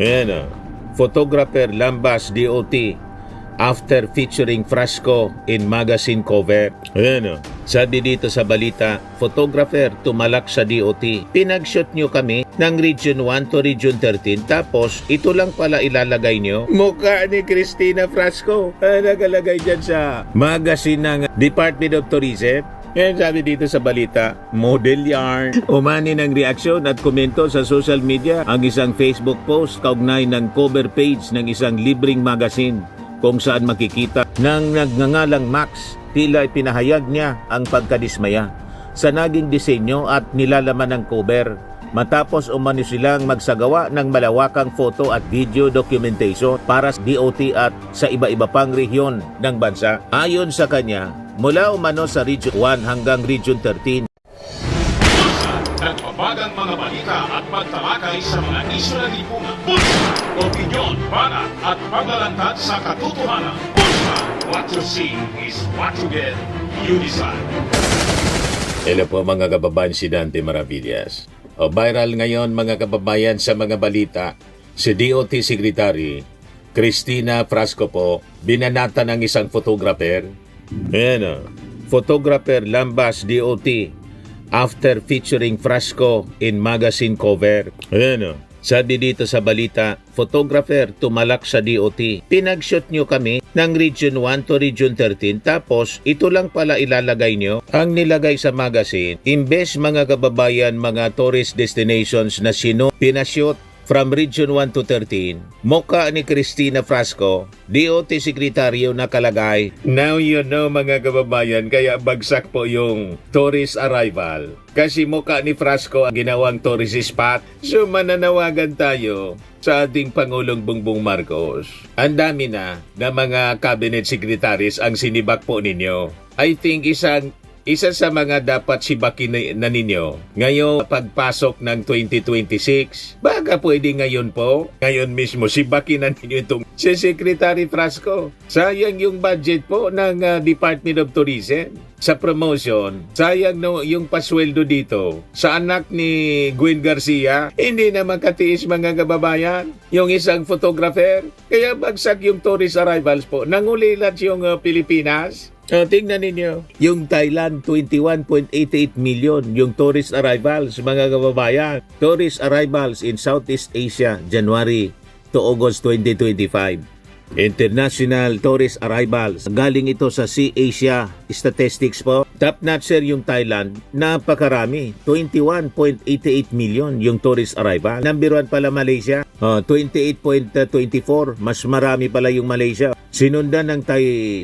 Ayan o. Photographer Lambas DOT after featuring Frasco in magazine cover. Ayan o. Sabi dito sa balita, photographer tumalak sa DOT. Pinag-shoot nyo kami ng Region 1 to Region 13 tapos ito lang pala ilalagay nyo. Mukha ni Cristina Frasco. Nagalagay dyan sa magazine ng Department of Tourism. Yan sabi dito sa balita, model yarn. Umani ng reaksyon at komento sa social media ang isang Facebook post kaugnay ng cover page ng isang libreng magazine kung saan makikita ng nagngangalang Max. Tila ipinahayag niya ang pagkadismaya sa naging disenyo at nilalaman ng cover matapos umano silang magsagawa ng malawakang photo at video documentation para sa DOT at sa iba-iba pang rehiyon ng bansa. Ayon sa kanya, mula umano sa Region 1 hanggang Region 13. Nagbabagang mga balita at pagtalakay sa mga isyu ng lipunan. Bulsa! Opinyon, banat at paglalantad sa katotohanan. Bulsa! What you see is what you get. You decide. Hello po mga kababayan, si Dante Maravillas. Viral ngayon mga kababayan sa mga balita, si DOT Secretary Cristina Frasco po, binanata ng isang photographer. Ayan o. Photographer Lambas DOT after featuring Frasco in magazine cover. Ayan o. Sabi dito sa balita, photographer tumalak sa DOT. Pinag-shoot nyo kami ng Region 1 to Region 13 tapos ito lang pala ilalagay nyo. Ang nilagay sa magazine, imbes mga kababayan mga tourist destinations na pinashoot from Region 1 to 13, mukha ni Cristina Frasco, DOT Sekretaryo nakalagay. Now you know mga kababayan, kaya bagsak po yung tourist arrival. Kasi mukha ni Frasco ang ginawang tourist spot. So mananawagan tayo sa ating Pangulong Bongbong Marcos. Ang dami na mga cabinet secretaries ang sinibak po ninyo. I think isa sa mga dapat sibakin na ninyo ngayong pagpasok ng 2026. Baka pwede ngayon po, ngayon mismo sibakin na ninyo itong si Secretary Frasco. Sayang yung budget po ng Department of Tourism sa promotion. Sayang yung pasweldo dito. Sa anak ni Gwen Garcia, hindi na makatiis mga kababayan. Yung isang photographer, kaya bagsak yung tourist arrivals po. Nangulilat yung Pilipinas. Tingnan ninyo, yung Thailand 21.88 million yung tourist arrivals mga kababayan. Tourist arrivals in Southeast Asia January to August 2025. International tourist arrivals. Galing ito sa Asia Statistics po. Top notcher yung Thailand, napakarami. 21.88 million yung tourist arrival. Number 1 pala Malaysia, 28.24. Mas marami pala yung Malaysia. Sinundan ng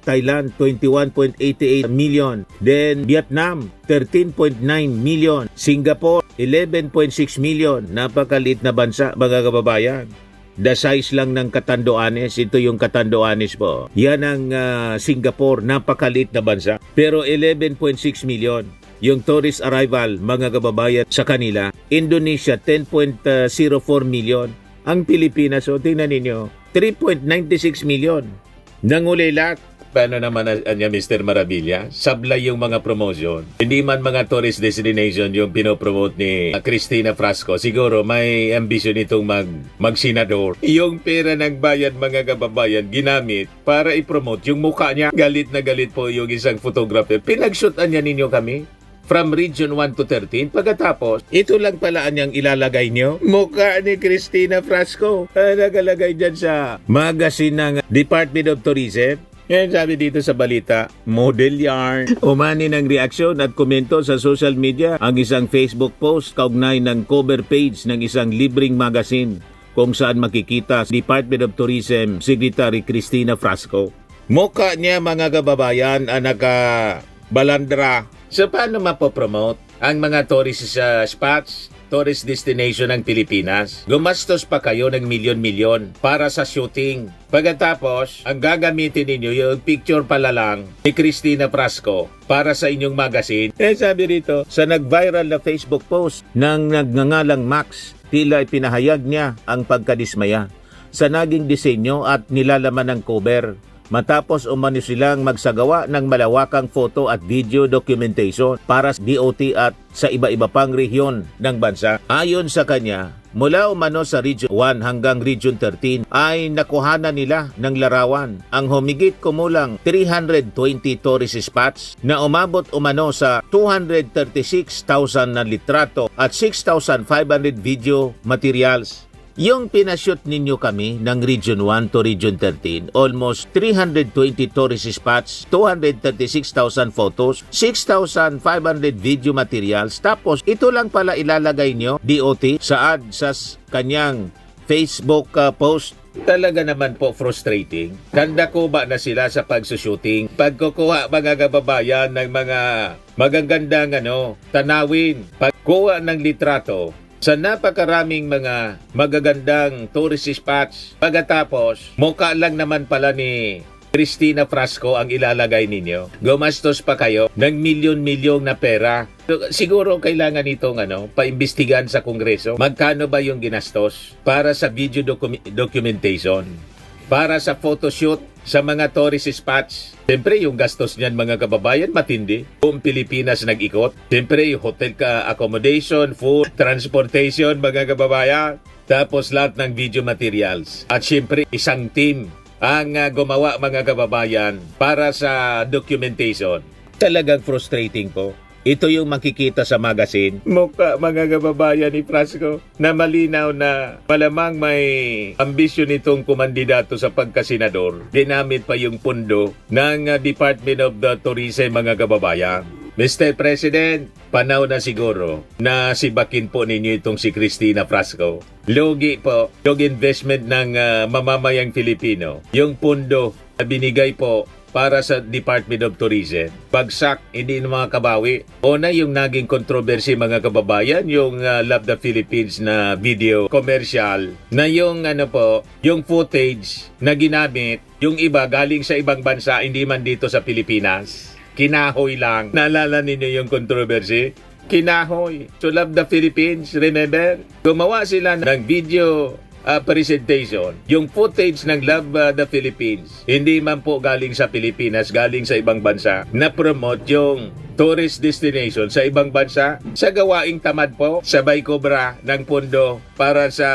Thailand, 21.88 million. Then Vietnam, 13.9 million. Singapore, 11.6 million. Napakalit na bansa, mga kababayan. The size lang ng Catanduanes, ito yung Catanduanes po. Yan ang Singapore, napakalit na bansa. Pero 11.6 million yung tourist arrival, mga kababayan, sa kanila. Indonesia, 10.04 million. Ang Pilipinas, tingnan ninyo, 3.96 million. Nangulilat. Paano naman niya Mr. Maravilla? Sablay yung mga promotion. Hindi man mga tourist destination yung pinopromote ni Cristina Frasco. Siguro may ambisyon itong mag-senador. Yung pera ng bayan mga kababayan ginamit para i-promote yung mukha niya. Galit na galit po yung isang photographer. Pinag-shootan niya ninyo kami from Region 1 to 13. Pagkatapos, ito lang pala niyang ilalagay niyo. Mukha ni Cristina Frasco. Nagalagay dyan sa magazine ng Department of Tourism. Yan sabi dito sa balita, model yarn. Umani ng reaksyon at komento sa social media ang isang Facebook post kaugnay ng cover page ng isang libreng magazine kung saan makikita sa Department of Tourism Secretary Cristina Frasco. Mukha niya mga kababayan ang nakabalandra. So paano mapopromote ang mga tourist spots, tourist destination ng Pilipinas? Gumastos pa kayo ng milyon-milyon para sa shooting. Pagkatapos, ang gagamitin ninyo yung picture pala lang ni Cristina Frasco para sa inyong magazine. Sabi rito, sa nag-viral na Facebook post ng nagngangalang Max, tila ipinahayag niya ang pagkadismaya sa naging disenyo at nilalaman ng cover matapos umano silang magsagawa ng malawakang photo at video documentation para sa DOT at sa iba-iba pang rehiyon ng bansa. Ayon sa kanya, mula umano sa Region 1 hanggang Region 13 ay nakuhanan nila ng larawan ang humigit kumulang 320 tourist spots na umabot umano sa 236,000 na litrato at 6,500 video materials. Yung pinashoot ninyo kami ng Region 1 to Region 13, almost 320 tourist spots, 236,000 photos, 6,500 video materials, tapos ito lang pala ilalagay nyo, DOT, sa ad sa kanyang Facebook post. Talaga naman po frustrating. Kanda ko ba na sila sa pagsushooting? Pagkukuha mga kababayan ng mga magagandang tanawin, pagkuha ng litrato, sa napakaraming mga magagandang tourist spots. Pagkatapos, mukha lang naman pala ni Cristina Frasco ang ilalagay ninyo. Gumastos pa kayo ng milyon-milyon na pera. Siguro kailangan itong paimbestigahan sa Kongreso. Magkano ba yung ginastos para sa video documentation? Para sa photoshoot sa mga tourist spots. Siyempre, yung gastos niyan mga kababayan, matindi. Buong Pilipinas nag-ikot. Siyempre, yung hotel accommodation, food, transportation, mga kababayan. Tapos lahat ng video materials. At siyempre, isang team ang gumawa mga kababayan para sa documentation. Talagang frustrating po. Ito yung makikita sa magazine. Mukha mga kababayan ni Frasco na malinaw na malamang may ambisyon itong kumandidato sa pagkasenador. Ginamit pa yung pundo ng Department of the Tourism mga kababayan. Mr. President, panahon na siguro na sibakin po ninyo itong si Cristina Frasco. Lugi po, yung investment ng mamamayang Filipino. Yung pundo na binigay po para sa Department of Tourism. Bagsak, hindi na mga kabawi. Una yung naging controversy mga kababayan, yung Love the Philippines na video commercial, na yung yung footage na ginamit, yung iba galing sa ibang bansa, hindi man dito sa Pilipinas. Kinahoy lang. Naalala ninyo yung controversy? Kinahoy. So Love the Philippines, remember? Gumawa sila ng video presentation. Yung footage ng Love the Philippines, hindi man po galing sa Pilipinas, galing sa ibang bansa, na promote yung tourist destination sa ibang bansa. Sa gawaing tamad po, sabay kobra ng pondo para sa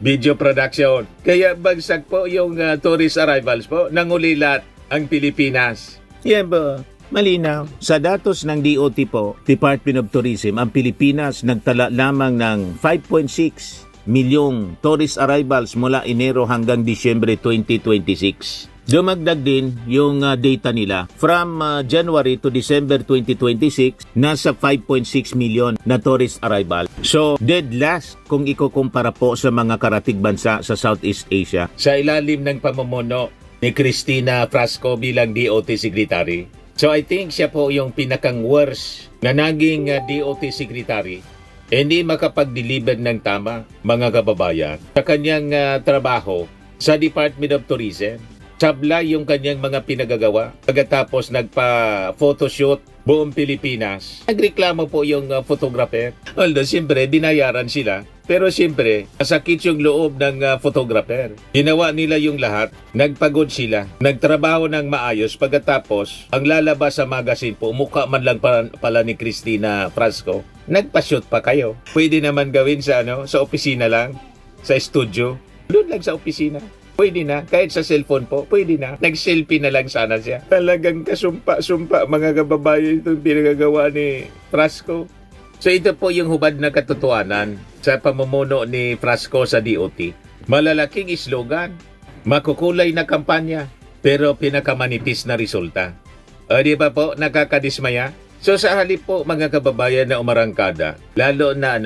video production. Kaya bagsak po yung tourist arrivals po, nangulilat ang Pilipinas. Yan po. Malinaw. Sa datos ng DOT po, Department of Tourism, ang Pilipinas nagtala lamang ng 5.6 milyong tourist arrivals mula Enero hanggang Disyembre 2026. Dumagdag din yung data nila. From January to December 2026, nasa 5.6 million na tourist arrival. So, dead last kung ikukumpara po sa mga karatig bansa sa Southeast Asia. Sa ilalim ng pamumuno ni Cristina Frasco bilang DOT Secretary. So, I think siya po yung pinakang worst na naging DOT Secretary. Hindi makapag-deliver ng tama, mga kababayan, sa kanyang trabaho sa Department of Tourism. Sablay yung kanyang mga pinagagawa. Pagkatapos nagpa-photoshoot buong Pilipinas. Nagreklamo po yung photographer. Although, siyempre, binayaran sila. Pero siyempre, masakit yung loob ng photographer. Ginawa nila yung lahat. Nagpagod sila. Nagtrabaho ng maayos. Pagkatapos, ang lalabas sa magazine po, mukha man lang pala ni Cristina Frasco. Nagpa-shoot pa kayo. Pwede naman gawin sa opisina lang. Sa studio. Doon lang sa opisina. Pwede na. Kahit sa cellphone po, pwede na. Nag-selfie na lang sana siya. Talagang kasumpa-sumpa mga kababayan itong pinagagawa ni Frasco. So ito po yung hubad na katotohanan sa pamumuno ni Frasco sa DOT. Malalaking slogan, makukulay na kampanya, pero pinakamanipis na resulta. Di ba po, nakakadismaya? So sa halip po mga kababayan na umarangkada, lalo na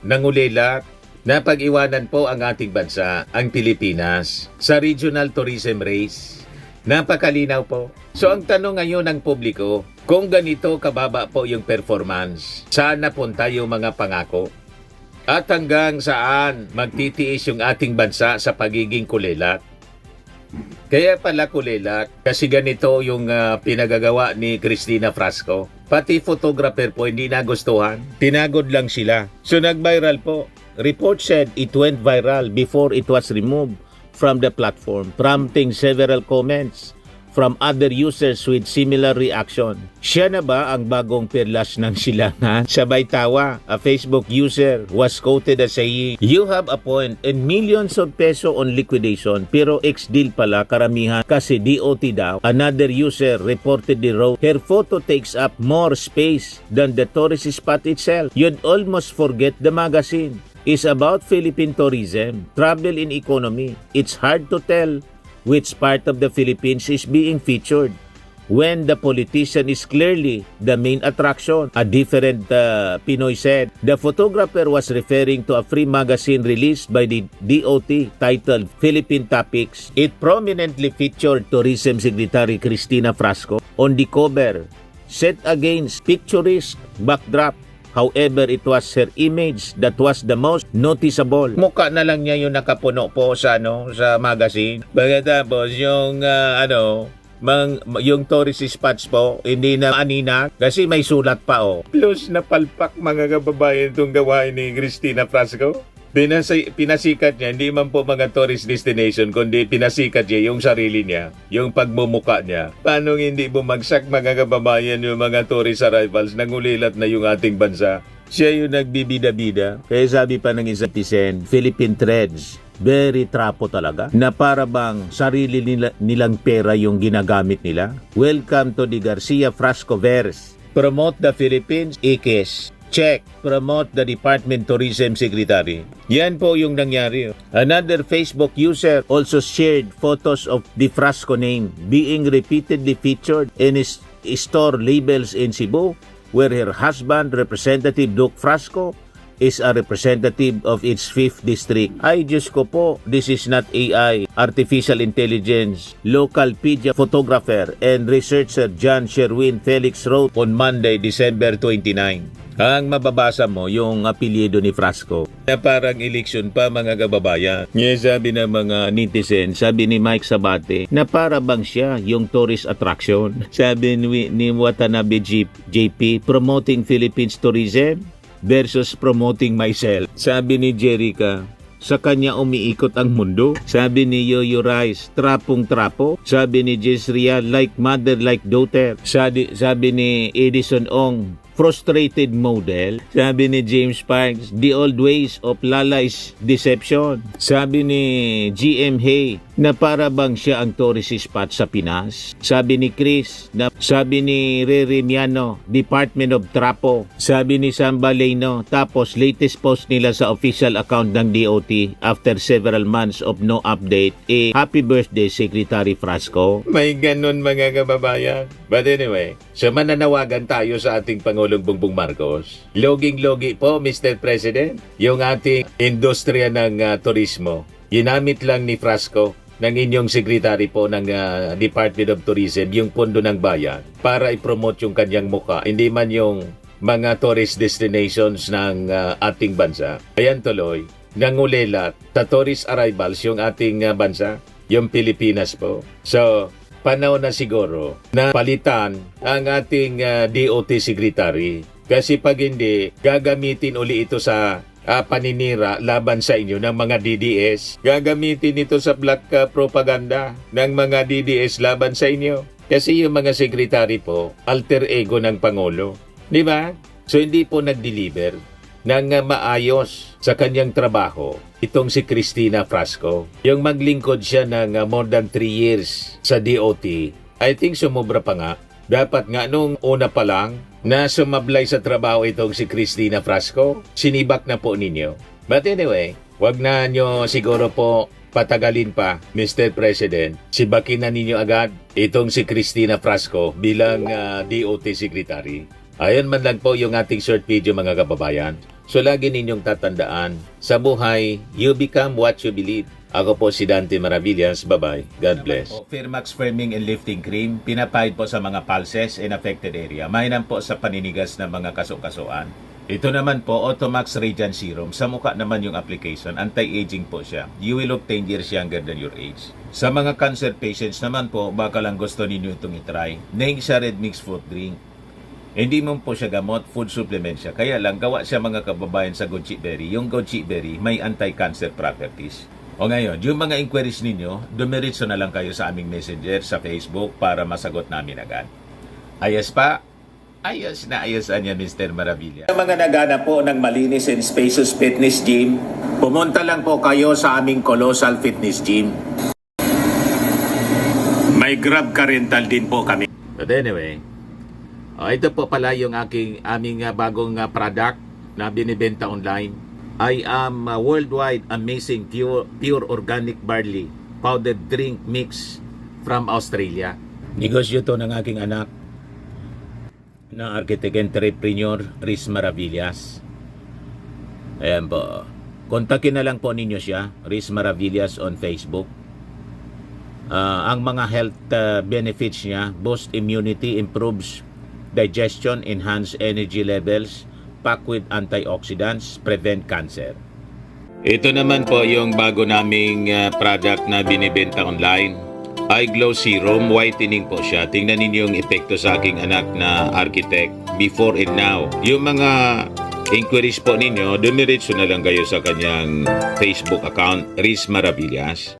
nangulilat, napag-iwanan po ang ating bansa, ang Pilipinas, sa regional tourism race. Napakalinaw po. So ang tanong ngayon ng publiko, kung ganito kababa po yung performance, saan napunta yung mga pangako? At hanggang saan magtitiis yung ating bansa sa pagiging kulilat? Kaya pala kulilat, kasi ganito yung pinagagawa ni Cristina Frasco. Pati photographer po hindi nagustuhan. Tinagod lang sila. So nag-viral po. Report said it went viral before it was removed from the platform, prompting several comments from other users with similar reaction. Siya na ba ang bagong perlas ng silangan? Sabay tawa, a Facebook user was quoted as saying, "You have a point and millions of peso on liquidation pero ex-deal pala karamihan kasi DOT daw." Another user reportedly wrote, "Her photo takes up more space than the tourist spot itself. You'd almost forget the magazine is about Philippine tourism, travel and economy. It's hard to tell which part of the Philippines is being featured when the politician is clearly the main attraction." A different Pinoy said. The photographer was referring to a free magazine released by the DOT titled Philippine Topics. It prominently featured Tourism Secretary Cristina Frasco on the cover, set against picturesque backdrop. However, it was her image that was the most noticeable. Mukha na lang niya yung nakapuno po sa sa magazine. Pagkatapos yung yung tourist spots po, hindi na anina kasi may sulat pa Plus napalpak mga kababayan itong gawain ni Cristina Frasco. Pinasikat niya, hindi man po mga tourist destination, kundi pinasikat niya yung sarili niya, yung pagmumuka niya. Paano hindi bumagsak mga kababayan yung mga tourist arrivals, nangulilat na yung ating bansa? Siya yung nagbibida-bida. Kaya sabi pa ng isang netizen, Philippine Threads, very trapo talaga, na para bang sarili nilang pera yung ginagamit nila. Welcome to the Garcia Frasco verse. Promote the Philippines, Ikes. Check. Promote the Department Tourism Secretary. Yan po yung nangyari. Another Facebook user also shared photos of the Frasco name being repeatedly featured in his store labels in Cebu, where her husband, Representative Duke Frasco, is a representative of its 5th district. Ay, Diyos ko po, this is not AI, artificial intelligence. Local media photographer and researcher John Sherwin Felix wrote on Monday, December 29. Ang mababasa mo yung apelyido ni Frasco na parang eleksyon pa mga kababayan. Ngayon sabi ng mga netizen, sabi ni Mike Sabate na para bang siya yung tourist attraction. Sabi ni Watanabe JP, promoting Philippines tourism versus promoting myself. Sabi ni Jerica, sa kanya umiikot ang mundo. Sabi ni Yoyo Rice, trapong-trapo. Sabi ni Jezria, like mother, like daughter. Sabi ni Edison Ong, frustrated model. Sabi ni James Parks, the old ways of Lala is deception. Sabi ni GM Hay, na para bang siya ang tourist spot sa Pinas. Sabi ni Chris, sabi ni Rere Miano, Department of Trapo. Sabi ni Samba Leno, tapos latest post nila sa official account ng DOT after several months of no update, happy birthday Secretary Frasco. May ganun mga kababayan. But anyway, so mananawagan tayo sa ating Pangulong Bongbong Marcos. Loging-logi po, Mr. President, yung ating industriya ng turismo. Ginamit lang ni Frasco ng inyong sekretary po ng Department of Tourism yung pondo ng bayan para i-promote yung kanyang muka, hindi man yung mga tourist destinations ng ating bansa. Ayan tuloy, nangulilat sa tourist arrivals yung ating bansa, yung Pilipinas po. So, panahon na siguro na palitan ang ating DOT secretary kasi pag hindi, gagamitin uli ito sa paninira laban sa inyo ng mga DDS. Gagamitin ito sa black propaganda ng mga DDS laban sa inyo. Kasi yung mga sekretary po, alter ego ng Pangulo. Di ba? So hindi po nag-deliver ng maayos sa kanyang trabaho itong si Cristina Frasco. Yung maglingkod siya ng more than 3 years sa DOT, I think sumobra pa nga. Dapat nga nung una pa lang na sumablay sa trabaho itong si Cristina Frasco, sinibak na po ninyo. But anyway, wag na nyo siguro po patagalin pa, Mr. President. Sibakin na ninyo agad itong si Cristina Frasco bilang DOT Secretary. Ayan man lang po yung ating short video mga kababayan. So lagi ninyong tatandaan, sa buhay, you become what you believe. Ako po si Dante Maravillas. Bye-bye. God bless. Firmax Firming and Lifting Cream, pinapahid po sa mga pulses in affected area. Mainam po sa paninigas ng mga kasukasuan. Ito naman po, Automax Radiant Serum. Sa mukha naman yung application, anti-aging po siya. You will look 10 years younger than your age. Sa mga cancer patients naman po, baka lang gusto ninyo itong itry. Naing siya Red Mix Fruit Drink. Hindi mo po siya gamot, food supplement siya. Kaya lang, gawa siya mga kababayan sa goji berry. Yung goji berry may anti-cancer properties. O ngayon, yung mga inquiries ninyo, dumiretso na lang kayo sa aming messenger sa Facebook para masagot namin agad. Ayos pa? Ayos na ayos niya, Mr. Maravilla. Sa mga naghanap po ng malinis and spacious fitness gym, pumunta lang po kayo sa aming Colossal Fitness Gym. May Grab car rental din po kami. But anyway, ito po pala yung aming bagong product na binibenta online. I am worldwide amazing pure organic barley powdered drink mix from Australia. Negosyo to ng aking anak na architect entrepreneur Riz Maravillas. Ayan po. Kontakin na lang po ninyo siya, Riz Maravillas on Facebook. Ang mga health benefits niya: boost immunity, improves digestion, enhance energy levels, packed with antioxidants, prevent cancer. Ito naman po yung bago naming product na binibenta online. Eye Glow Serum, whitening po siya. Tingnan ninyo yung epekto sa aking anak na architect before and now. Yung mga inquiries po ninyo, dumiretso na lang kayo sa kanyang Facebook account, Riz Maravillas.